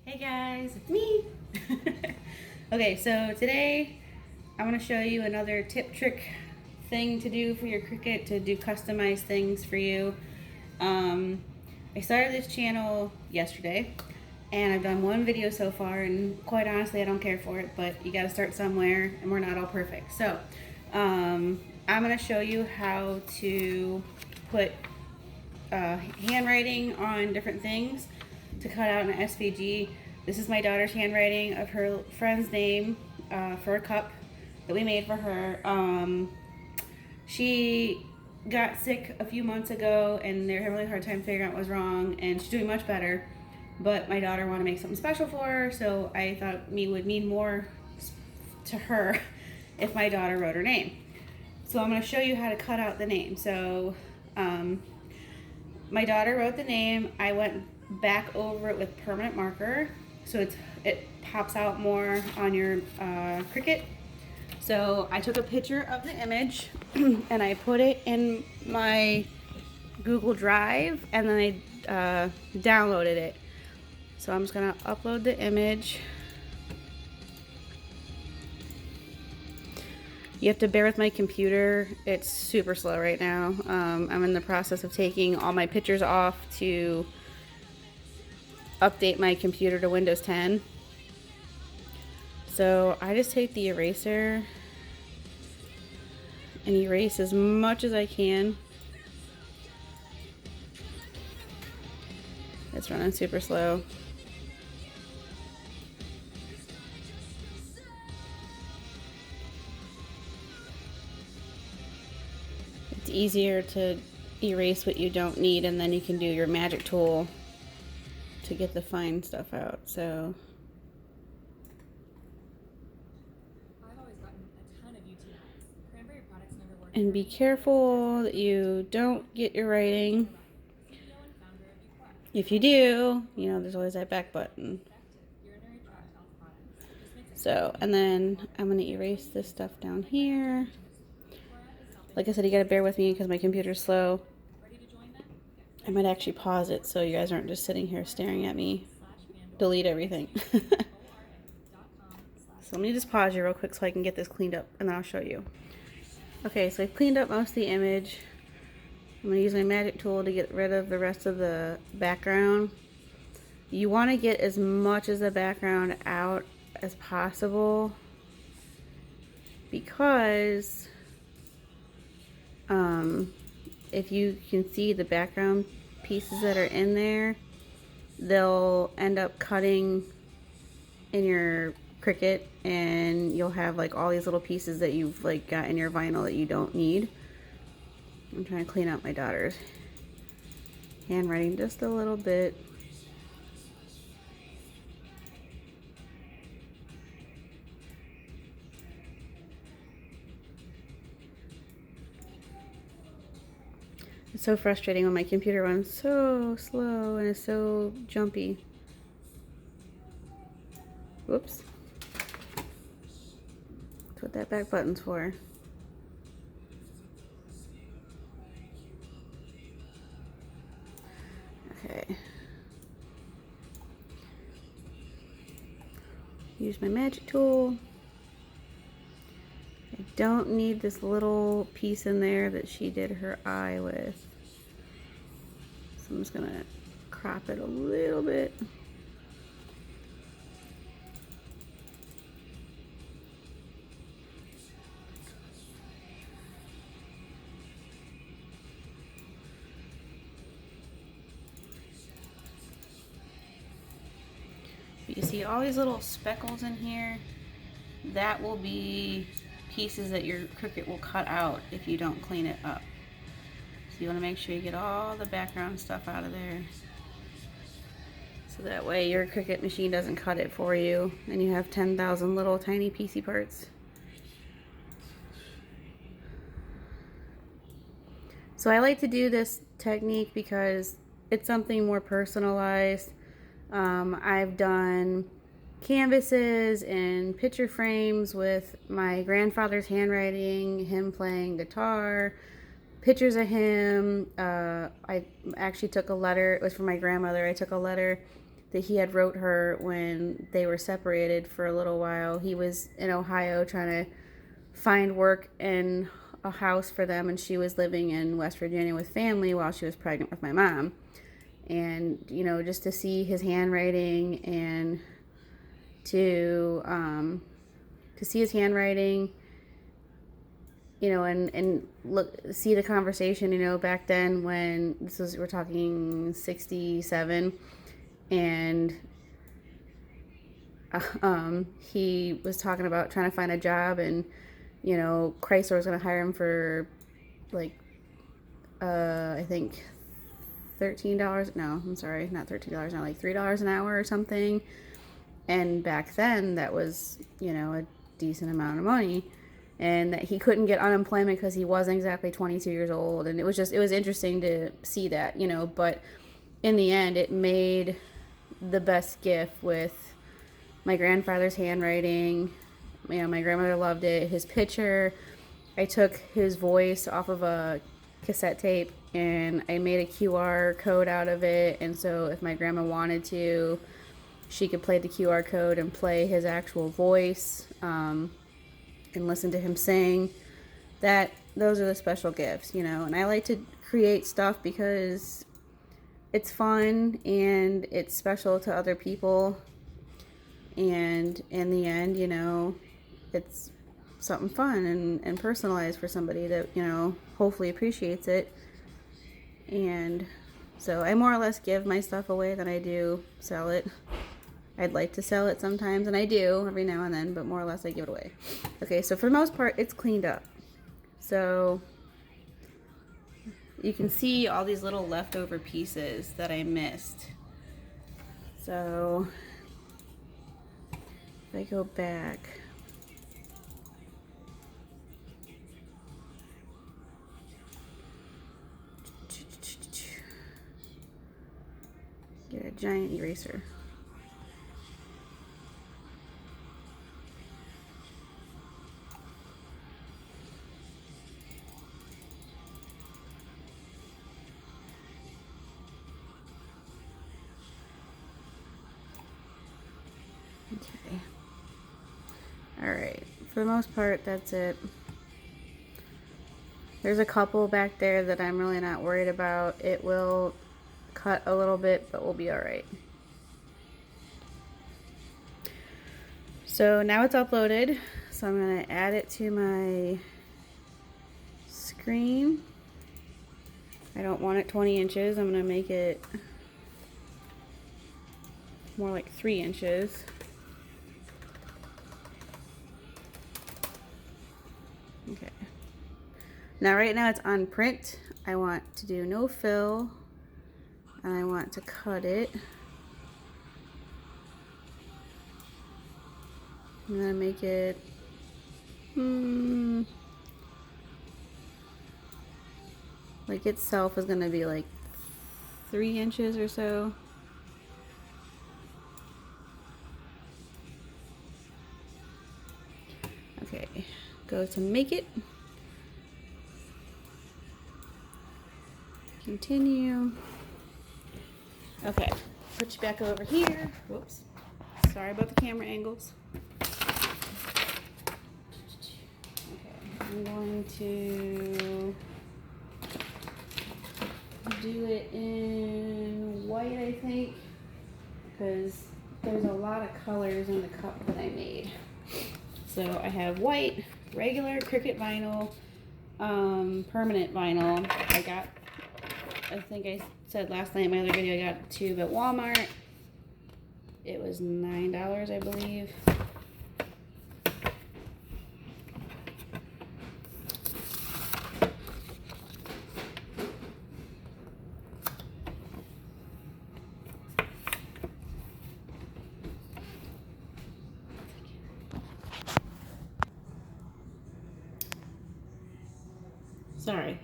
Hey guys, it's me. Okay, so today I want to show you another tip trick thing to do for your Cricut to do customized things for you. I started this channel yesterday and I've done one video so far, and quite honestly I don't care for it, but you got to start somewhere and we're not all perfect. So I'm going to show you how to put handwriting on different things to cut out an SVG. This is my daughter's handwriting of her friend's name for a cup that we made for her. She got sick a few months ago and they're having a really hard time figuring out what was wrong, and she's doing much better, but my daughter wanted to make something special for her, so I thought me would mean more to her if my daughter wrote her name. So I'm going to show you how to cut out the name. So my daughter wrote the name. I went back over it with permanent marker so it pops out more on your Cricut. So I took a picture of the image and I put it in my Google Drive, and then I downloaded it. So I'm just gonna upload the image. You have to bear with my computer. It's super slow right now. I'm in the process of taking all my pictures off to update my computer to Windows 10. So I just take the eraser and erase as much as I can. It's running super slow. It's easier to erase what you don't need, and then you can do your magic tool to get the fine stuff out. So and be careful that you don't get your writing. If you do, you know, there's always that back button. So, and then I'm going to erase this stuff down here. Like I said, you got to bear with me because my computer's slow. I might actually pause it so you guys aren't just sitting here staring at me delete everything. So let me just pause you real quick so I can get this cleaned up, and then I'll show you. Okay, so I've cleaned up most of the image. I'm going to use my magic tool to get rid of the rest of the background. You want to get as much of the background out as possible, because if you can see the background pieces that are in there, they'll end up cutting in your Cricut, and you'll have like all these little pieces that you've like got in your vinyl that you don't need. I'm trying to clean up my daughter's handwriting just a little bit. It's so frustrating when my computer runs so slow and is so jumpy. Whoops. That's what that back button's for. Okay. Use my magic tool. I don't need this little piece in there that she did her eye with. So I'm just gonna crop it a little bit. You see all these little speckles in here? That will be pieces that your Cricut will cut out if you don't clean it up. So you want to make sure you get all the background stuff out of there, so that way your Cricut machine doesn't cut it for you and you have 10,000 little tiny piecey parts. So I like to do this technique because it's something more personalized. I've done canvases and picture frames with my grandfather's handwriting, him playing guitar, pictures of him. I actually took a letter. It was from my grandmother. I took a letter that he had wrote her when they were separated for a little while. He was in Ohio trying to find work in a house for them, and she was living in West Virginia with family while she was pregnant with my mom. And, you know, just to see his handwriting and to see his handwriting, you know, and see the conversation, you know, back then when we're talking 67, and he was talking about trying to find a job, and, you know, Chrysler was going to hire him for like, I think $13, no, I'm sorry, not $13, not like $3 an hour or something. And back then that was, you know, a decent amount of money, and that he couldn't get unemployment because he wasn't exactly 22 years old. And it was interesting to see that, you know, but in the end it made the best gift with my grandfather's handwriting. You know, my grandmother loved it. His picture, I took his voice off of a cassette tape and I made a QR code out of it, and so if my grandma wanted to, she could play the QR code and play his actual voice, and listen to him sing. Those are the special gifts, you know. And I like to create stuff because it's fun and it's special to other people, and in the end, you know, it's something fun and personalized for somebody that, you know, hopefully appreciates it. And so I more or less give my stuff away than I do sell it. I'd like to sell it sometimes, and I do every now and then, but more or less I give it away. Okay, so for the most part, it's cleaned up. So you can see all these little leftover pieces that I missed. So if I go back, get a giant eraser. Okay. Alright, for the most part, that's it. There's a couple back there that I'm really not worried about. It will cut a little bit, but we'll be alright. So now it's uploaded, so I'm going to add it to my screen. I don't want it 20 inches. I'm going to make it more like 3 inches. Okay. Now right now it's on print. I want to do no fill, and I want to cut it. I'm gonna make it like itself is gonna be like 3 inches or so. Okay, go to make it. Continue. Okay, put you back over here. Whoops. Sorry about the camera angles. Okay, I'm going to do it in white, I think, because there's a lot of colors in the cup that I made. So I have white, regular Cricut vinyl, permanent vinyl. I think I said last night in my other video, I got a tube at Walmart. It was $9, I believe. Sorry.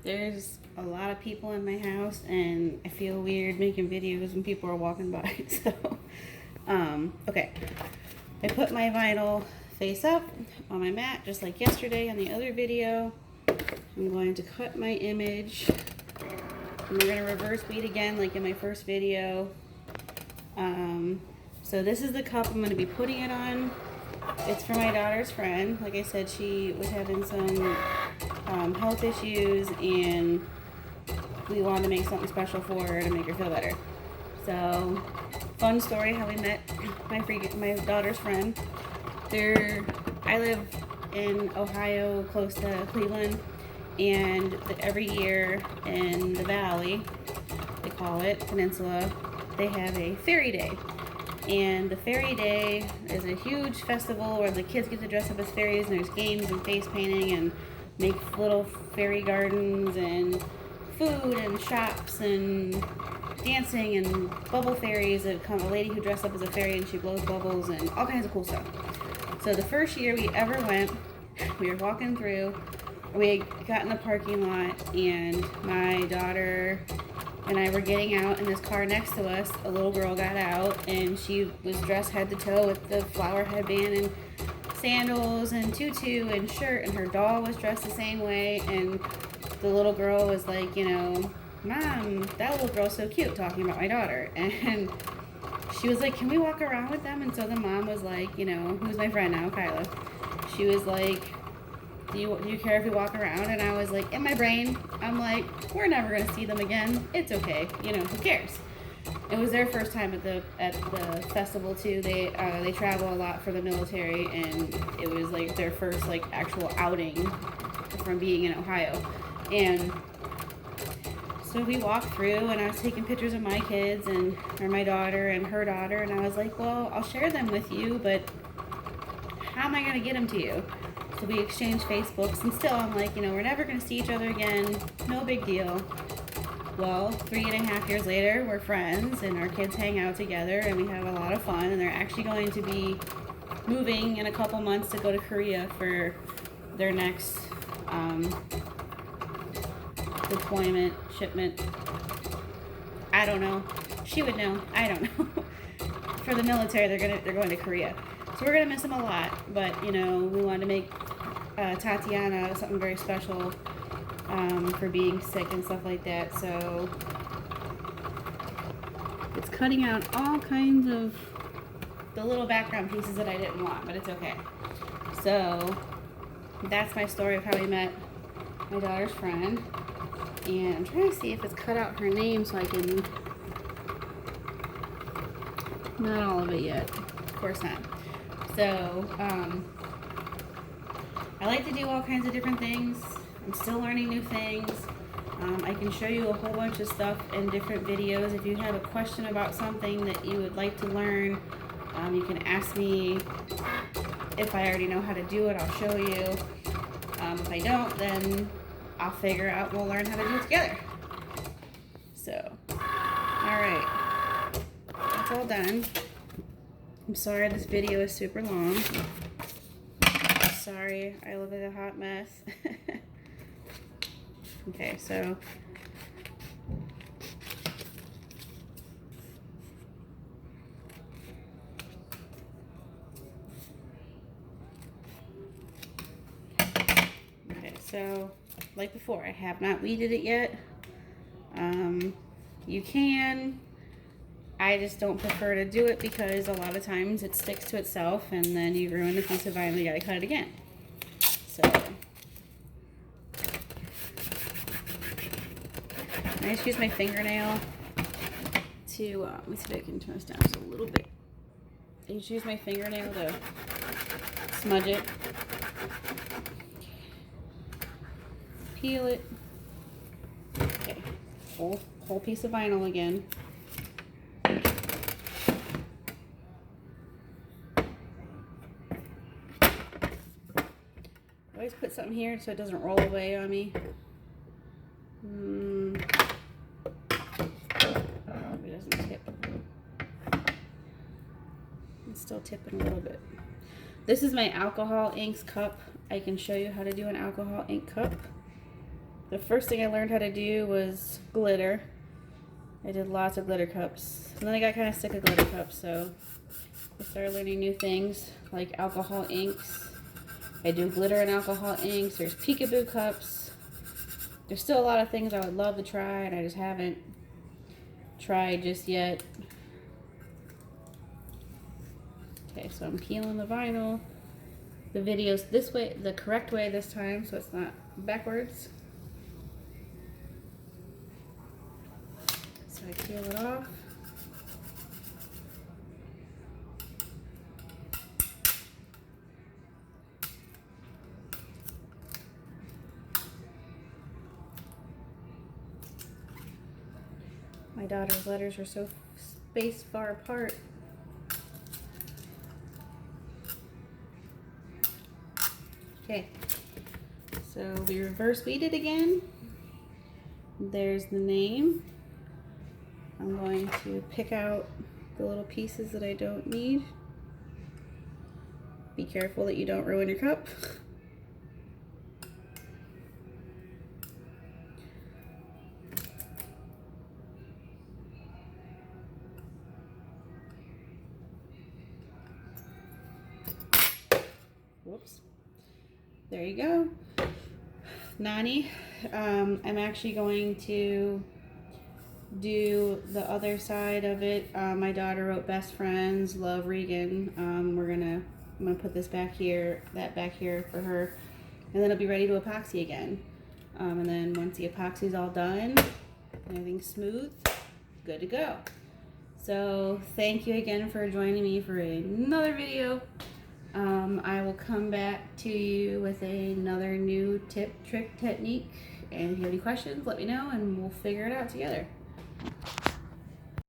There's a lot of people in my house, and I feel weird making videos when people are walking by. So, okay. I put my vinyl face up on my mat, just like yesterday on the other video. I'm going to cut my image. And we're going to reverse bead again, like in my first video. So this is the cup I'm going to be putting it on. It's for my daughter's friend. Like I said, she was having some health issues, and we wanted to make something special for her to make her feel better. So, fun story how we met my daughter's friend. I live in Ohio, close to Cleveland, and every year in the valley, they call it Peninsula, they have a fairy day. And the fairy day is a huge festival where the kids get to dress up as fairies, and there's games and face painting and make little fairy gardens and food and shops and dancing and bubble fairies. A lady who dressed up as a fairy and she blows bubbles and all kinds of cool stuff. So the first year we ever went, we were walking through, we got in the parking lot, and my daughter and I were getting out, in this car next to us, a little girl got out, and she was dressed head to toe with the flower headband and sandals and tutu and shirt, and her doll was dressed the same way, and the little girl was like, you know, Mom, that little girl's so cute, talking about my daughter. And she was like, can we walk around with them? And so the mom was like, you know, who's my friend now, Kyla, she was like, do you care if we walk around? And I was like, in my brain, I'm like, we're never gonna see them again. It's okay, you know, who cares? It was their first time at the festival too. They travel a lot for the military, and it was like their first like actual outing from being in Ohio. And so we walked through, and I was taking pictures of my kids or my daughter and her daughter, and I was like, well, I'll share them with you, but how am I gonna get them to you? So we exchanged Facebooks, and still I'm like, you know, we're never going to see each other again. No big deal. Well, 3.5 years later, we're friends, and our kids hang out together, and we have a lot of fun, and they're actually going to be moving in a couple months to go to Korea for their next deployment, shipment. I don't know. She would know. I don't know. For the military, they're going to Korea. So we're going to miss them a lot, but, you know, we wanted to make Tatiana something very special for being sick and stuff like that. So it's cutting out all kinds of the little background pieces that I didn't want, but it's okay. So that's my story of how we met my daughter's friend. And I'm trying to see if it's cut out her name so I can... Not all of it yet. Of course not. So, I like to do all kinds of different things. I'm still learning new things. I can show you a whole bunch of stuff in different videos. If you have a question about something that you would like to learn, you can ask me. If I already know how to do it, I'll show you. If I don't, then I'll figure out, we'll learn how to do it together. So, alright. That's all done. I'm sorry this video is super long. Sorry, I look like a hot mess. Okay, so like before, I have not weeded it yet. You can. I just don't prefer to do it because a lot of times it sticks to itself, and then you ruin the piece of vinyl. You gotta cut it again. So I just use my fingernail to let me see if I can turn this down just a little bit. I just use my fingernail to smudge it, peel it. Okay, whole piece of vinyl again. I always put something here so it doesn't roll away on me. It doesn't tip. It's still tipping a little bit. This is my alcohol inks cup. I can show you how to do an alcohol ink cup. The first thing I learned how to do was glitter. I did lots of glitter cups. And then I got kind of sick of glitter cups, so I started learning new things like alcohol inks. I do glitter and alcohol inks. There's peekaboo cups. There's still a lot of things I would love to try, and I just haven't tried just yet. Okay, so I'm peeling the vinyl. The video's this way, the correct way this time, so it's not backwards. So I peel it off. My daughter's letters are so spaced far apart. Okay, so we reverse bead it again. There's the name. I'm going to pick out the little pieces that I don't need. Be careful that you don't ruin your cup. Whoops. There you go. Nani. I'm actually going to do the other side of it. My daughter wrote best friends, love Regan. I'm gonna put this back here, that back here for her, and then it'll be ready to epoxy again. And then once the epoxy's all done, everything's smooth, good to go. So thank you again for joining me for another video. I will come back to you with another new tip, trick, technique, and if you have any questions, let me know and we'll figure it out together.